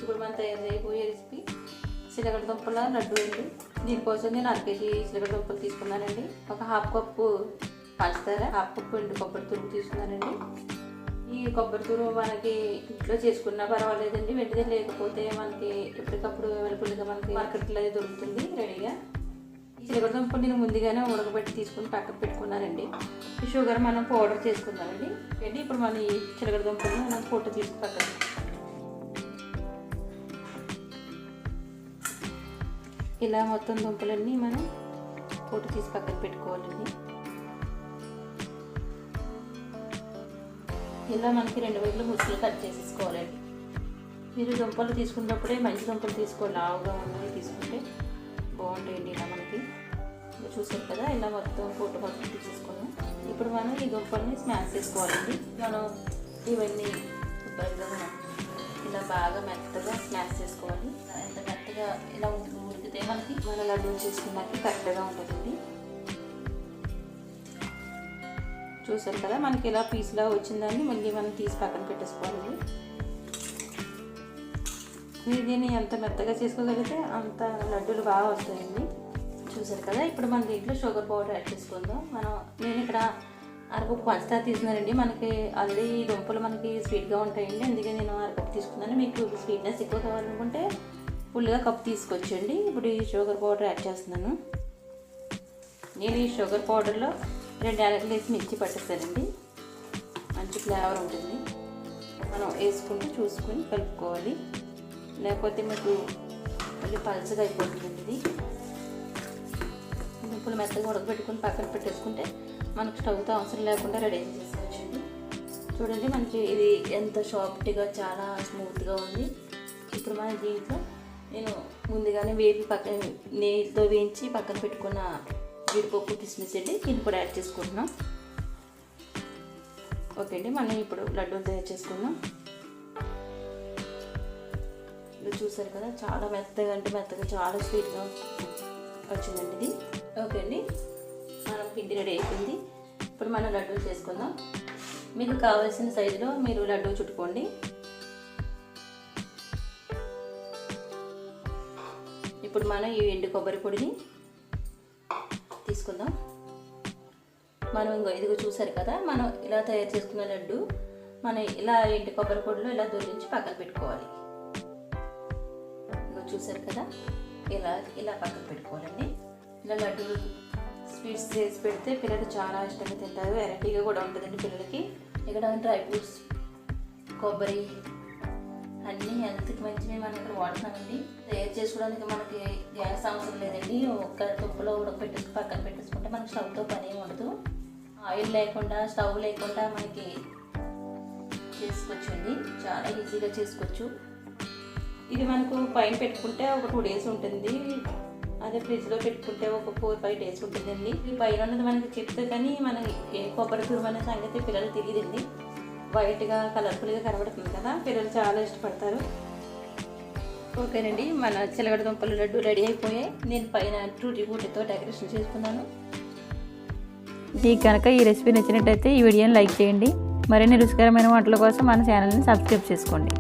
ఇప్పుడు మనం తయారు చేయబోయే రెసిపీ చిలకడ దుంపల లడ్డు అండి. దీనికోసం నేను 1 కేజీ చిలకడ దుంపలు తీసుకున్నానండి. ఒక 1/2 కప్పు పంచదార, 1/2 కప్పు ఎండు కొబ్బరి తురుము తీసుకున్నానండి. ఈ కొబ్బరి తురుము మనకి ఇంట్లో చేసుకున్నా పర్వాలేదండి. వెంటనే లేకపోతే మనకి ఎప్పటికప్పుడు అవైలబుల్గా మనకి మార్కెట్లో అది దొరుకుతుంది రెడీగా. ఈ చిలకడ దుంపలు నేను ముందుగానే ఉడకబెట్టి తీసుకుని పక్కన పెట్టుకున్నానండి. ఈ షుగర్ మనం పౌడర్ చేసుకుందామండి. ఇప్పుడు మనం ఈ చిలకడ దుంపలు మనం పొట్టు తీసుకు పక్కన ఇలా మొత్తం దుంపలన్నీ మనం పొట్టు తీసి పక్కన పెట్టుకోవాలండి. ఇలా మనకి 2 వైపులు ముక్కలు కట్ చేసేసుకోవాలండి. మీరు దుంపలు తీసుకున్నప్పుడే మంచి దుంపలు తీసుకోవాలి, లావుగా ఉన్నవి తీసుకుంటే బాగుంటాయండి. ఇలా మనకి చూసారు కదా, ఇలా మొత్తం పొట్టు మొత్తం తీసేసుకున్నాం. ఇప్పుడు మనం ఈ దుంపల్ని స్మాష్ చేసుకోవాలండి. మనం ఇవన్నీ ఇలా బాగా మెత్తగా స్మాష్ చేసుకోవాలి. ఎంత మెత్తగా ఇలా ఉడికితే మనకి మన లడ్డు చేసుకున్నాక కరెక్ట్గా ఉంటుందండి. చూసారు కదా, మనకి ఇలా పీస్లా వచ్చిందని మళ్ళీ మనం తీసి పక్కన పెట్టేసుకోవాలి. మీరు దీన్ని ఎంత మెత్తగా చేసుకోగలిగితే అంత లడ్డూలు బాగా వస్తాయండి. చూసారు కదా, ఇప్పుడు మన దీంట్లో షుగర్ పౌడర్ యాడ్ చేసుకుందాం. నేను ఇక్కడ 1/2 కప్పు పంచదార తీసుకున్నానండి. మనకి ఆల్రెడీ ఈ దుంపలు మనకి స్వీట్గా ఉంటాయండి, అందుకే నేను 1/2 కప్పు తీసుకున్నాను. మీకు స్వీట్నెస్ ఎక్కువ కావాలనుకుంటే ఫుల్గా కప్పు తీసుకొచ్చండి. ఇప్పుడు ఈ షుగర్ పౌడర్ యాడ్ చేస్తున్నాను. నేను ఈ షుగర్ పౌడర్లో 2 యాలకులు వేసి మిర్చి పట్టేస్తానండి. మంచి ఫ్లేవర్ ఉంటుంది. మనం వేసుకుంటూ చూసుకొని కలుపుకోవాలి, లేకపోతే మీకు మళ్ళీ పల్చగా అయిపోతుందండి. ఇది దుంపలు మెత్తగా ఉడకబెట్టుకుని పక్కన పెట్టేసుకుంటే మనకు స్టవ్తో అవసరం లేకుండా రెడీ చేసేసుకోవచ్చండి. చూడండి, మనకి ఇది ఎంత సాఫ్ట్గా చాలా స్మూత్గా ఉంది. ఇప్పుడు మన దీంట్లో నేను ముందుగానే నెయ్యితో వేయించి పక్కన పెట్టుకున్న జీడిపప్పు కిస్మిస్ అండి, దీన్ని కూడా యాడ్ చేసుకుంటున్నాం. ఓకే అండి, మనం ఇప్పుడు లడ్డూలు తయారు చేసుకుందాం. ఇది చూసారు కదా, చాలా మెత్తగా అంటే మెత్తగా చాలా స్వీట్గా వచ్చిందండి ఇది. ఓకే అండి, మనం పిండి రెడీ అయిపోయింది. ఇప్పుడు మనం లడ్డూలు చేసుకుందాం. మీకు కావాల్సిన సైజులో మీరు లడ్డూ చుట్టుకోండి. ఇప్పుడు మనం ఈ ఎండు కొబ్బరి పొడిని తీసుకుందాం. మనం ఇదిగో చూసారు కదా, మనం ఇలా తయారు చేసుకున్న లడ్డు మనం ఇలా ఎండు కొబ్బరి పొడిలో ఇలా దొరించి పక్కన పెట్టుకోవాలి. ఇదిగో చూసారు కదా, ఇలా పక్కన పెట్టుకోవాలండి. ఇలా లడ్డూలు స్వీట్స్ చేసి పెడితే పిల్లలు చాలా ఇష్టంగా తింటారు. వెరైటీగా కూడా ఉంటుందండి పిల్లలకి. ఇక్కడ డ్రై ఫ్రూట్స్, కొబ్బరి అన్నీ హెల్త్కి మంచివి మనం ఇక్కడ వాడుతున్నామండి. తయారు చేసుకోవడానికి మనకి గ్యాస్ అవసరం లేదండి. ఒక్క తుప్పులో ఉడకపెట్టేసి పక్కన పెట్టేసుకుంటే మనకి స్టవ్తో పని ఏమి ఉండదు. ఆయిల్ లేకుండా, స్టవ్ లేకుండా మనకి చేసుకోవచ్చండి. చాలా ఈజీగా చేసుకోవచ్చు. ఇది మనకు పైన పెట్టుకుంటే ఒక 2 days ఉంటుంది. అదే ఫ్రిడ్జ్లో పెట్టుకుంటే ఒక 4-5 days ఉంటుందండి. ఈ పైన ఉన్నది మనకి చెప్తే కానీ మనకి ఏ కొబ్బరి తురుము అనే సంగతి పిల్లలు తెలియదండి. వైట్గా కలర్ఫుల్గా కనబడుతుంది కదా, పిల్లలు చాలా ఇష్టపడతారు. ఓకేనండి, మన చిలకడ దుంపల లడ్డు రెడీ అయిపోయాయి. నేను పైన టూటీ బూటీతో డెకరేషన్ చేసుకున్నాను. మీకు కనుక ఈ రెసిపీ నచ్చినట్టయితే ఈ వీడియోని లైక్ చేయండి. మరిన్ని రుచికరమైన వంటల కోసం మన ఛానల్ని సబ్స్క్రైబ్ చేసుకోండి.